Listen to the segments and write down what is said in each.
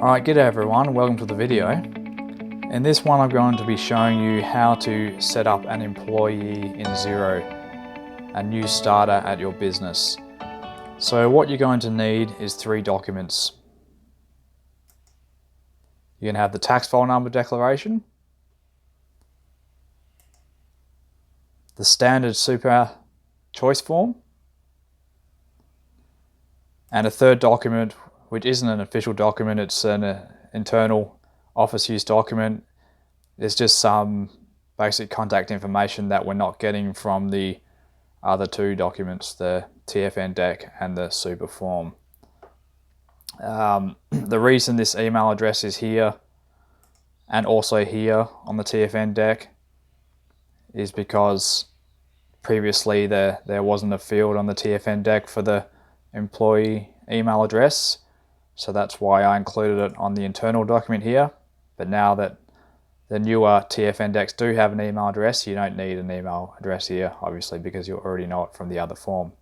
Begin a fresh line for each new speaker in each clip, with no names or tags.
Alright, g'day everyone, welcome to the video. In this one I'm going to be showing you how to set up an employee in Xero, a new starter at your business. So what you're going to need is 3 documents. You're going to have the tax file number declaration, the standard super choice form, and a third document which isn't an official document, it's an internal office use document. It's just some basic contact information that we're not getting from the other 2 documents, the TFN deck and the super form. The reason this email address is here and also here on the TFN deck is because previously there wasn't a field on the TFN deck for the employee email address. So that's why I included it on the internal document here. But now that the newer TFN decks do have an email address, you don't need an email address here, obviously, because you already know it from the other form.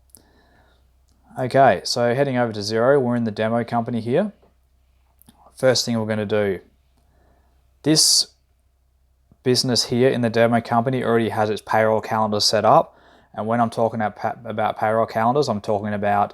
Okay, so heading over to Xero, we're in the demo company here. First thing we're going to do, this business here in the demo company already has its payroll calendar set up. And when I'm talking about payroll calendars, I'm talking about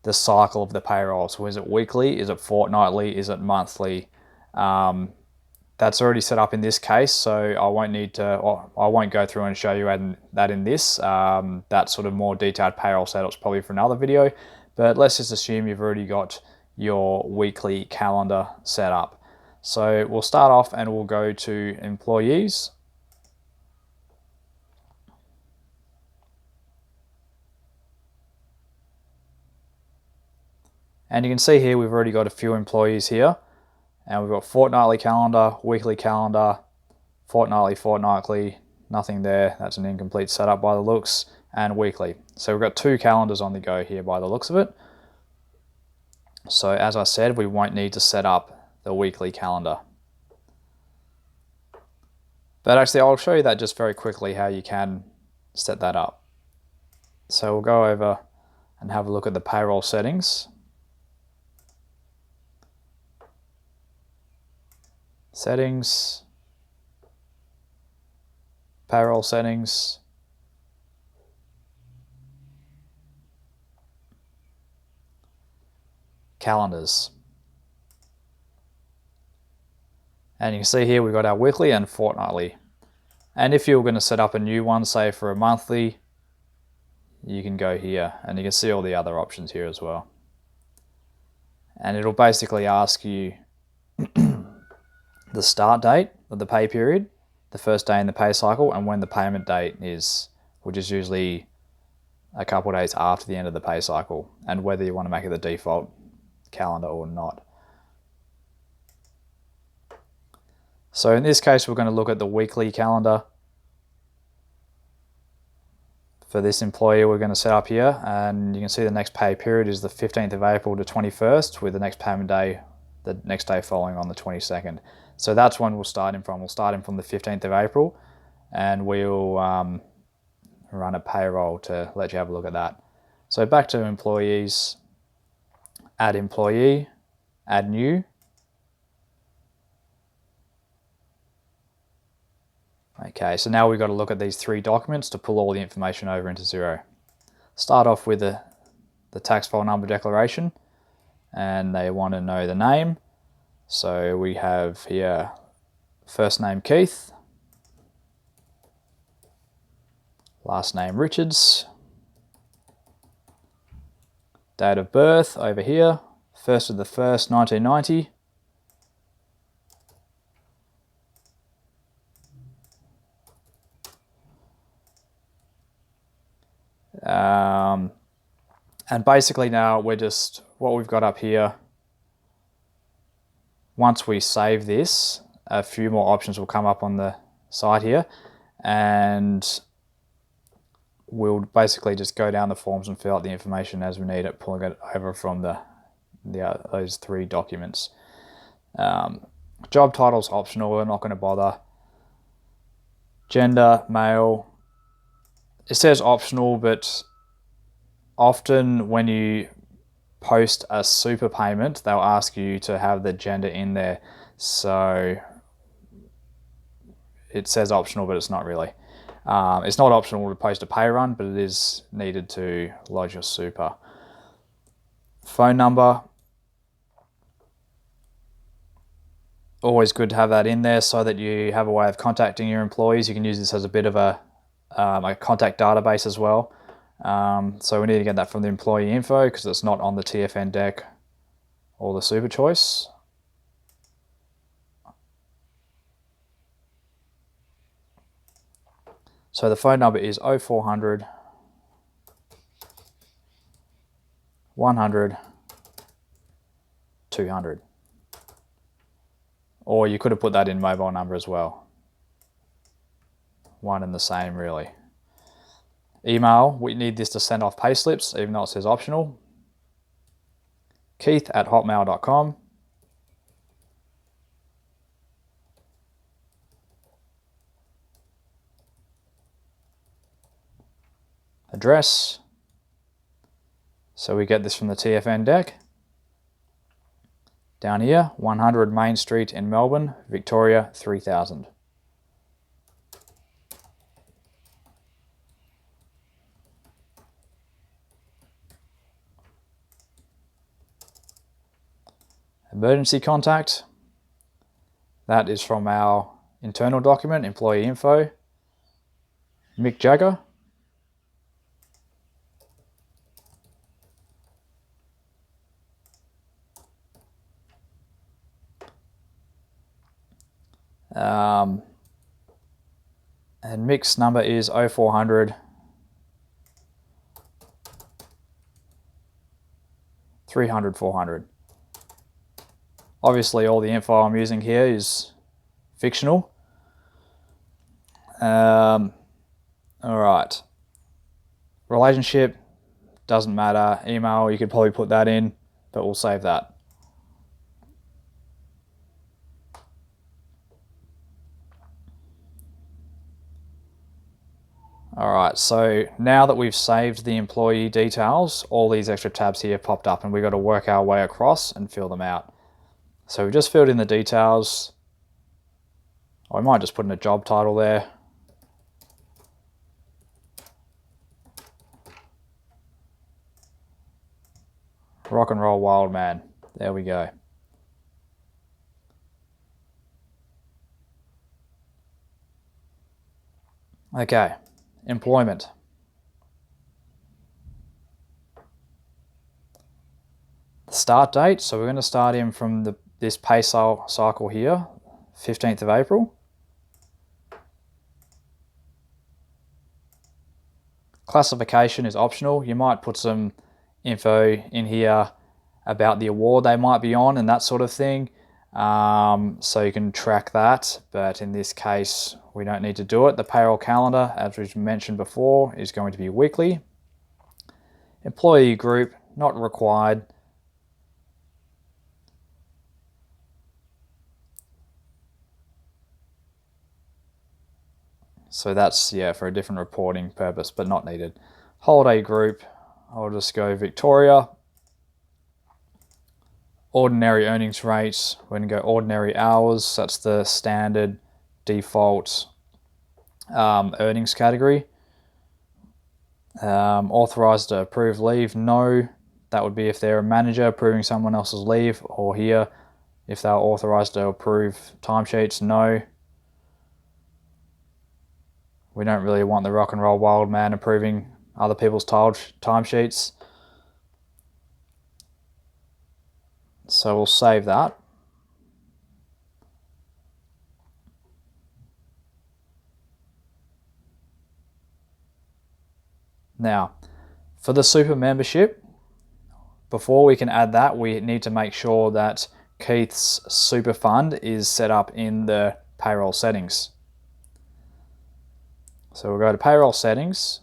the cycle of the payroll. So is it weekly, is it fortnightly, is it monthly? That's already set up in this case, so I won't go through and show you that in this. That sort of more detailed payroll setup's probably for another video, but let's just assume you've already got your weekly calendar set up. So we'll start off and we'll go to employees. And you can see here we've already got a few employees here. And we've got fortnightly calendar, weekly calendar, fortnightly, nothing there. That's an incomplete setup by the looks, and weekly. So we've got 2 calendars on the go here by the looks of it. So as I said, we won't need to set up the weekly calendar. But actually I'll show you that just very quickly how you can set that up. So we'll go over and have a look at the payroll settings. Settings, payroll settings, calendars. And you can see here we've got our weekly and fortnightly. And if you're going to set up a new one, say for a monthly, you can go here and you can see all the other options here as well. And it'll basically ask you the start date of the pay period, the first day in the pay cycle, and when the payment date is, which is usually a couple of days after the end of the pay cycle, and whether you want to make it the default calendar or not. So in this case, we're going to look at the weekly calendar. For this employee, we're going to set up here, and you can see the next pay period is the 15th of April to 21st, with the next payment day the next day following on the 22nd. So that's when we'll start him from. We'll start him from the 15th of April, and we'll run a payroll to let you have a look at that. So back to employees, add employee, add new. Okay, so now we've got to look at these 3 documents to pull all the information over into Xero. Start off with the tax file number declaration, and they want to know the name. So we have here first name Keith, last name Richards, date of birth over here, 1st of the 1st 1990, and basically now we're just, what we've got up here, once we save this, a few more options will come up on the side here, and we'll basically just go down the forms and fill out the information as we need it, pulling it over from those 3 documents. Job title's optional, we're not going to bother. Gender, male, it says optional, but often when you post a super payment, they'll ask you to have the gender in there. So it says optional, but it's not really. It's not optional to post a pay run, but it is needed to lodge your super. Phone number. Always good to have that in there so that you have a way of contacting your employees. You can use this as a bit of a contact database as well. So we need to get that from the employee info because it's not on the TFN deck or the super choice. So the phone number is 0400 100 200. Or you could have put that in mobile number as well. One and the same, really. Email, we need this to send off payslips, even though it says optional. keith@hotmail.com. Address. So we get this from the TFN deck. Down here, 100 Main Street in Melbourne, Victoria, 3000. Emergency contact. That is from our internal document, employee info. Mick Jagger. And Mick's number is 0400 300 400. Obviously all the info I'm using here is fictional. Alright. Relationship, doesn't matter. Email, you could probably put that in, but we'll save that. Alright, so now that we've saved the employee details, all these extra tabs here popped up and we've got to work our way across and fill them out. So we've just filled in the details. I might just put in a job title there. Rock and roll wild man. There we go. Okay, employment. The start date, so we're going to start him from this pay cycle here, 15th of April. Classification is optional. You might put some info in here about the award they might be on and that sort of thing, so you can track that, but in this case we don't need to do it. The payroll calendar, as we've mentioned before, is going to be weekly. Employee group, not required. So that's, yeah, for a different reporting purpose, but not needed. Holiday group, I'll just go Victoria. Ordinary earnings rates, we're going to go ordinary hours. That's the standard default earnings category. Authorized to approve leave, no. That would be if they're a manager approving someone else's leave, or here, if they're authorized to approve timesheets, no. We don't really want the rock and roll wild man approving other people's timesheets. So we'll save that. Now, for the super membership, before we can add that, we need to make sure that Keith's super fund is set up in the payroll settings. So we'll go to payroll settings,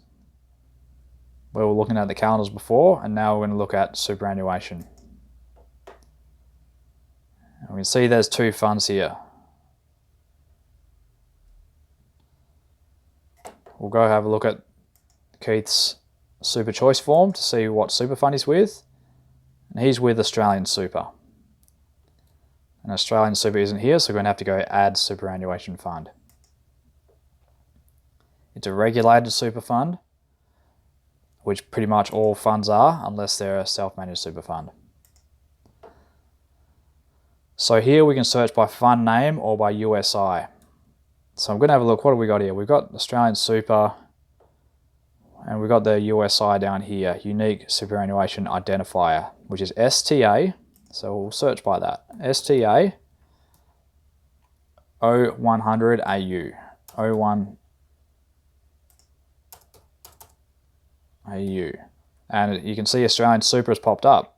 where we're looking at the calendars before, and now we're going to look at superannuation. And we can see there's two funds here. We'll go have a look at Keith's super choice form to see what super fund he's with. And he's with Australian Super. And Australian Super isn't here, so we're going to have to go add superannuation fund. It's a regulated super fund, which pretty much all funds are, unless they're a self-managed super fund. So here we can search by fund name or by USI. So I'm going to have a look. What have we got here? We've got Australian Super, and we've got the USI down here, Unique Superannuation Identifier, which is STA. So we'll search by that. STA 0100 AU. 01 AU. And you can see Australian Super has popped up.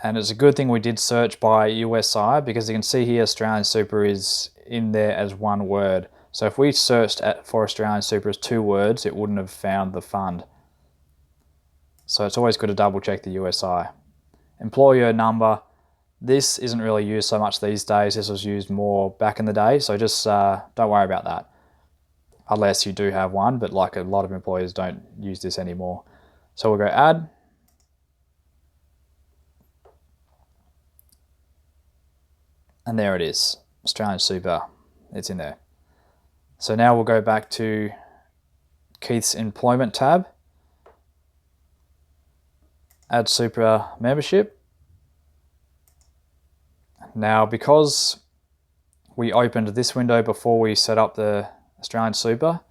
And it's a good thing we did search by USI, because you can see here Australian Super is in there as one word. So if we searched for Australian Super as 2 words, it wouldn't have found the fund. So it's always good to double check the USI. Employer number. This isn't really used so much these days. This was used more back in the day. So just don't worry about that. Unless you do have one, but like a lot of employers don't use this anymore. So we'll go add. And there it is, Australian Super, it's in there. So now we'll go back to Keith's employment tab, add super membership. Now, because we opened this window before we set up the Australian Super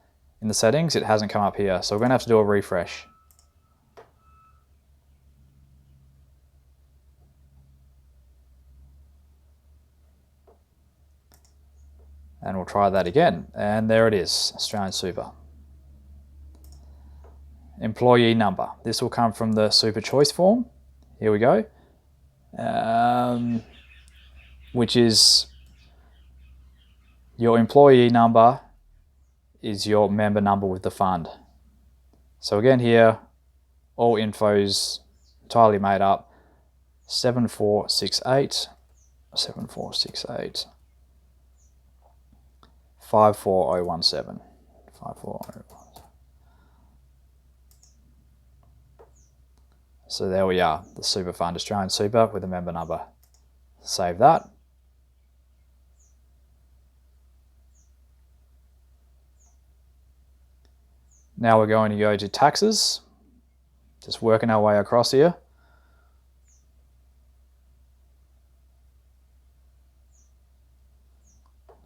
in the settings, it hasn't come up here. So we're going to have to do a refresh. And we'll try that again. And there it is, Australian Super. Employee number. This will come from the Super Choice form. Here we go. Which is your employee number is your member number with the fund. So again here, all info's entirely made up. 7468 54017. So there we are, the super fund, Australian Super with a member number. Save that. Now we're going to go to taxes, just working our way across here.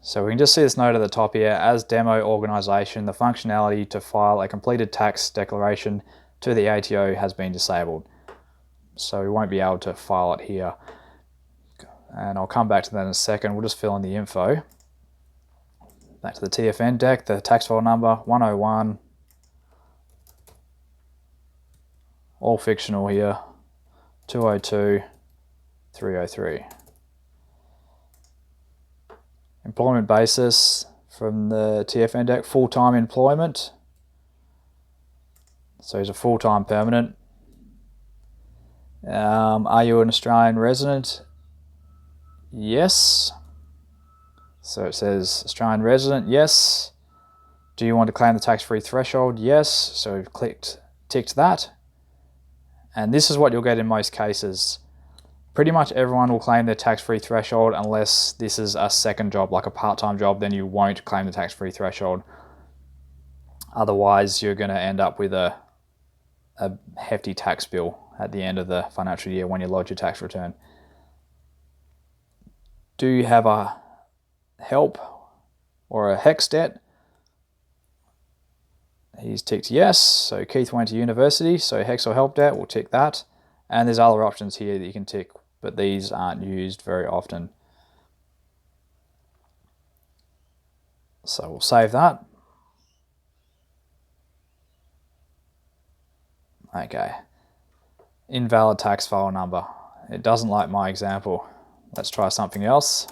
So we can just see this note at the top here, as demo organisation, the functionality to file a completed tax declaration to the ATO has been disabled. So we won't be able to file it here. And I'll come back to that in a second. We'll just fill in the info. Back to the TFN deck, the tax file number 101. All fictional here, 202 303. Employment basis from the TFN deck, full-time employment. So he's a full-time permanent. Are you an Australian resident? Yes. So it says Australian resident, yes. Do you want to claim the tax-free threshold? Yes. So we've ticked that. And this is what you'll get in most cases. Pretty much everyone will claim their tax-free threshold unless this is a second job, like a part-time job, then you won't claim the tax-free threshold. Otherwise, you're going to end up with a hefty tax bill at the end of the financial year when you lodge your tax return. Do you have a HELP or a HEX debt? He's ticked yes, so Keith went to university, so HEX or HELP debt, we'll tick that. And there's other options here that you can tick, but these aren't used very often. So we'll save that. Okay. Invalid tax file number. It doesn't like my example. Let's try something else.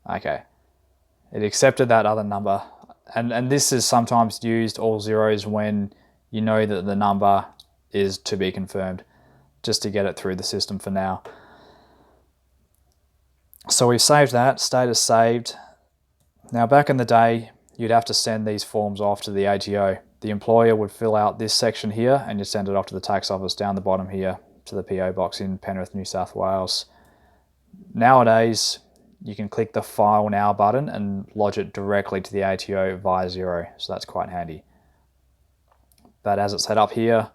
Okay. It accepted that other number. And this is sometimes used, all zeros, when you know that the number is to be confirmed, just to get it through the system for now. So we've saved that, status saved. Now back in the day, you'd have to send these forms off to the ATO. The employer would fill out this section here and you'd send it off to the tax office down the bottom here to the PO box in Penrith, New South Wales. Nowadays, you can click the File Now button and lodge it directly to the ATO via Xero, so that's quite handy. But as it's set up here,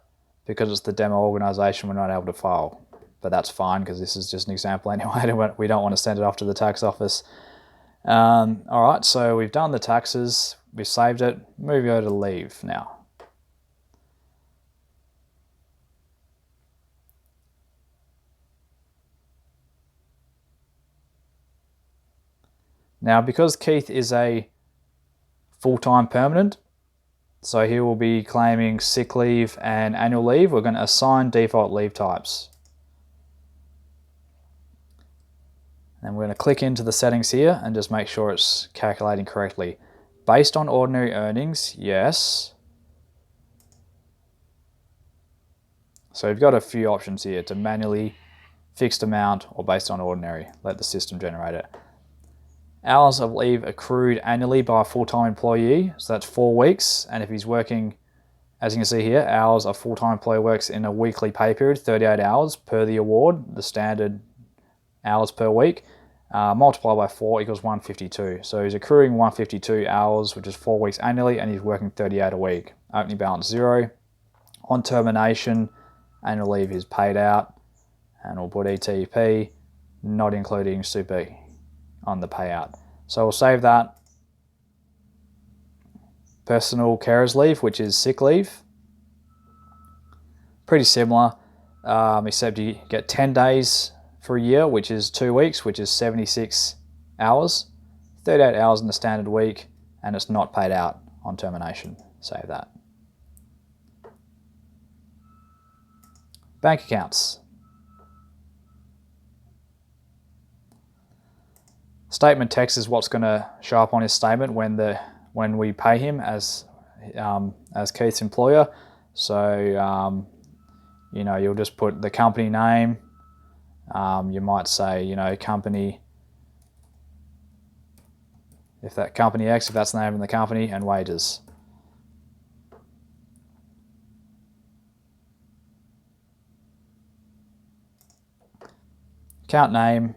because it's the demo organisation, we're not able to file. But that's fine because this is just an example anyway. We don't want to send it off to the tax office. All right, so we've done the taxes, we've saved it, move over to leave now. Now, because Keith is a full-time permanent, so he will be claiming sick leave and annual leave, we're going to assign default leave types. And we're going to click into the settings here and just make sure it's calculating correctly. Based on ordinary earnings, yes. So we've got a few options here to manually, fixed amount, or based on ordinary. Let the system generate it. Hours of leave accrued annually by a full-time employee, so that's 4 weeks. And if he's working, as you can see here, hours a full-time employee works in a weekly pay period, 38 hours per the award, the standard hours per week, multiplied by 4 equals 152. So he's accruing 152 hours, which is 4 weeks annually, and he's working 38 a week. Opening balance 0. On termination, annual leave is paid out, and we'll put ETP, not including super on the payout. So we'll save that. Personal carers leave, which is sick leave. Pretty similar, except you get 10 days for a year, which is 2 weeks, which is 76 hours. 38 hours in the standard week, and it's not paid out on termination. Save that. Bank accounts. Statement text is what's going to show up on his statement when we pay him as Keith's employer. So you'll just put the company name. You might say company, if that company X, if that's the name of the company, and wages. Account name.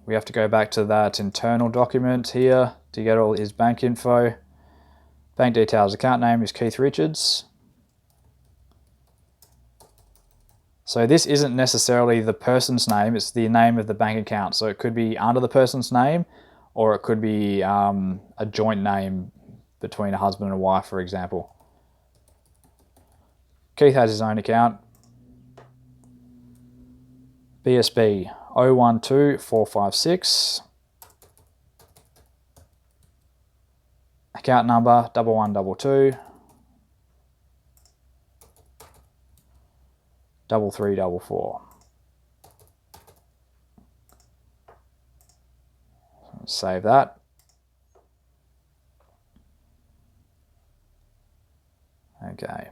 We have to go back to that internal document here to get all his bank info. Bank details, account name is Keith Richards. So this isn't necessarily the person's name, it's the name of the bank account. So it could be under the person's name, or it could be a joint name between a husband and a wife, for example. Keith has his own account. BSB 012456. Account number 1122 3344. Save that. Okay.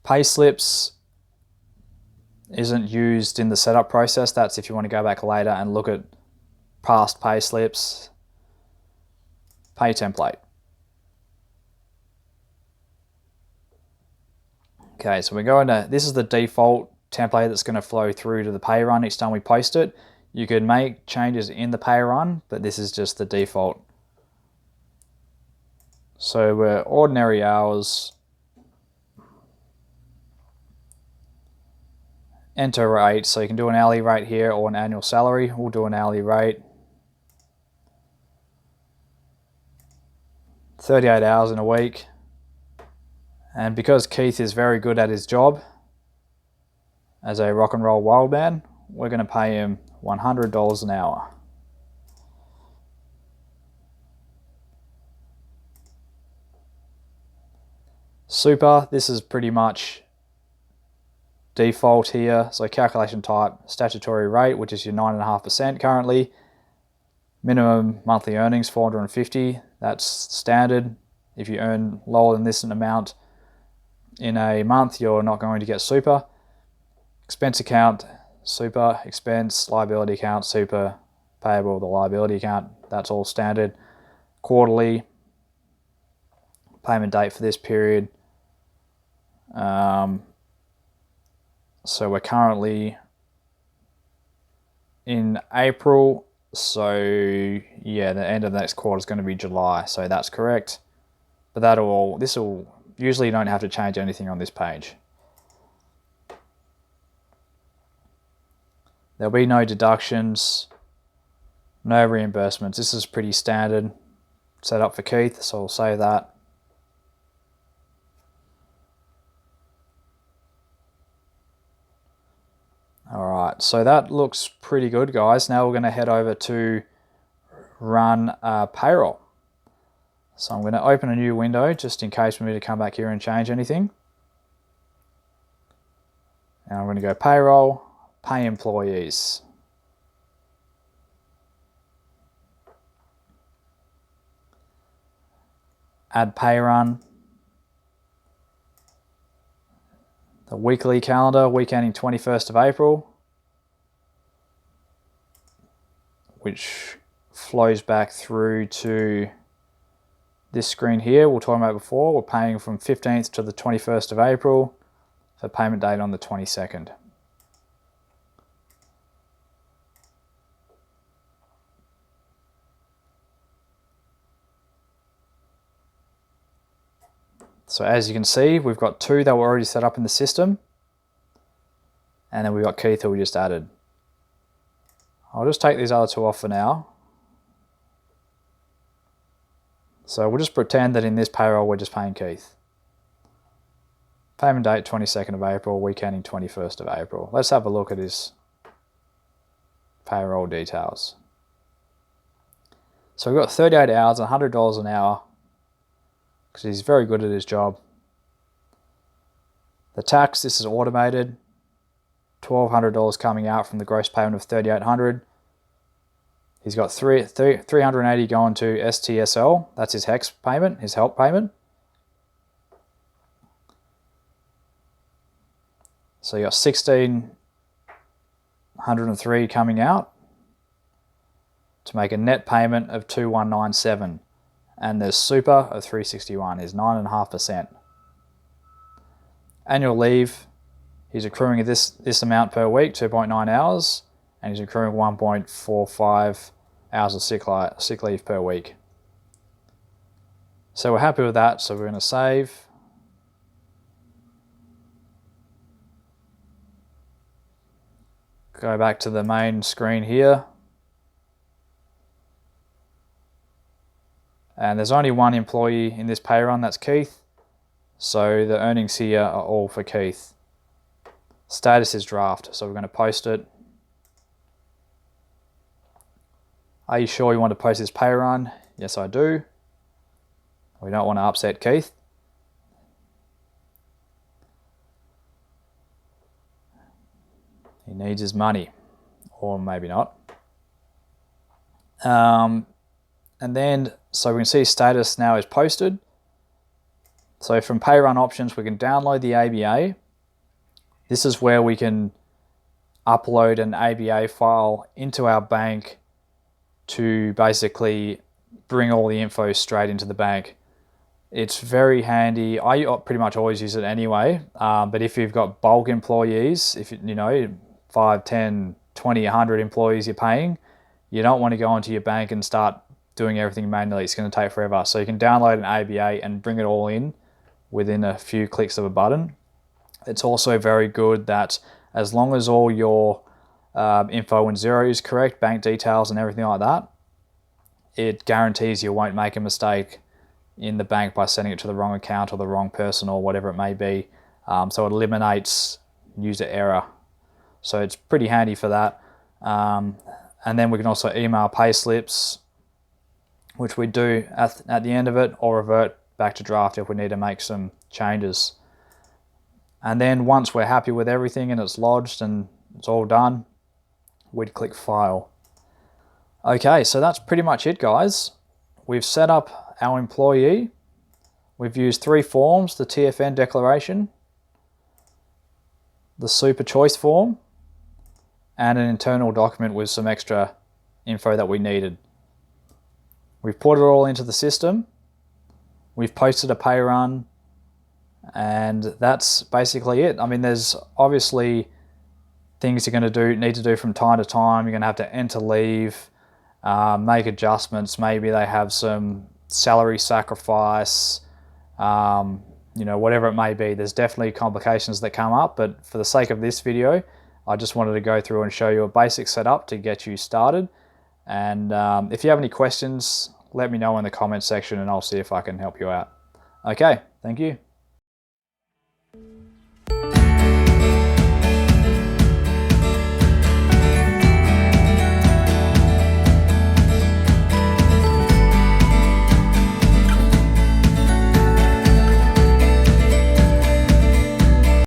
Pay slips isn't used in the setup process. That's if you want to go back later and look at past pay slips. Pay template. Okay, so we're going to, this is the default template that's going to flow through to the pay run each time we post it. You can make changes in the pay run, but this is just the default. So we're ordinary hours. Enter rate, so you can do an hourly rate here or an annual salary. We'll do an hourly rate. 38 hours in a week. And because Keith is very good at his job as a rock and roll wild man, we're going to pay him $100 an hour. Super, this is pretty much default here. So calculation type, statutory rate, which is your 9.5% currently. Minimum monthly earnings, 450. That's standard. If you earn lower than this amount in a month, you're not going to get super. Expense account, super, expense, liability account, super, payable, the liability account, that's all standard. Quarterly, payment date for this period. So we're currently in April, so yeah, the end of the next quarter is going to be July, so that's correct. But this will, usually you don't have to change anything on this page. There'll be no deductions, no reimbursements. This is pretty standard set up for Keith, so I'll save that. Alright, so that looks pretty good, guys. Now we're going to head over to run payroll. So I'm going to open a new window just in case we need to come back here and change anything. And I'm going to go payroll, pay employees. Add pay run. The weekly calendar, week ending 21st of April, which flows back through to this screen here we're talking about before. We're paying from 15th to the 21st of April for payment date on the 22nd. So as you can see, we've got two that were already set up in the system, and then we've got Keith who we just added. I'll just take these other two off for now. So we'll just pretend that in this payroll we're just paying Keith. Payment date 22nd of April, week ending 21st of April. Let's have a look at his payroll details. So we've got 38 hours, $100 an hour, because he's very good at his job. The tax, this is automated. $1,200 coming out from the gross payment of $3,800. He's got 380 going to STSL. That's his HEX payment, his help payment. So you got 1,603 coming out to make a net payment of 2,197. And there's super of 361, is 9.5%. Annual leave, he's accruing this amount per week, 2.9 hours, and he's accruing 1.45 hours of sick leave per week. So we're happy with that, so we're going to save. Go back to the main screen here. And there's only one employee in this pay run, that's Keith. So the earnings here are all for Keith. Status is draft, so we're going to post it. Are you sure you want to post this pay run? Yes, I do. We don't want to upset Keith. He needs his money, or maybe not. And then, so we can see status now is posted. So from pay run options, we can download the ABA. This is where we can upload an ABA file into our bank to basically bring all the info straight into the bank. It's very handy. I pretty much always use it anyway, but if you've got bulk employees, if you know 5, 10, 20, 100 employees you're paying, you don't want to go into your bank and start doing everything manually. It's going to take forever. So you can download an ABA and bring it all in within a few clicks of a button. It's also very good that as long as all your info in Xero is correct, bank details and everything like that, it guarantees you won't make a mistake in the bank by sending it to the wrong account or the wrong person or whatever it may be. So it eliminates user error. So it's pretty handy for that. And then we can also email pay slips, which we do at the end of it, or revert back to draft if we need to make some changes. And then once we're happy with everything and it's lodged and it's all done, we'd click File. Okay, so that's pretty much it, guys. We've set up our employee. We've used 3 forms, the TFN declaration, the super choice form, and an internal document with some extra info that we needed. We've put it all into the system. We've posted a pay run, and that's basically it. I mean, there's obviously things you're going to need to do from time to time. You're going to have to enter leave, make adjustments. Maybe they have some salary sacrifice, whatever it may be. There's definitely complications that come up, but for the sake of this video, I just wanted to go through and show you a basic setup to get you started. And if you have any questions, let me know in the comment section and I'll see if I can help you out. Okay, thank you.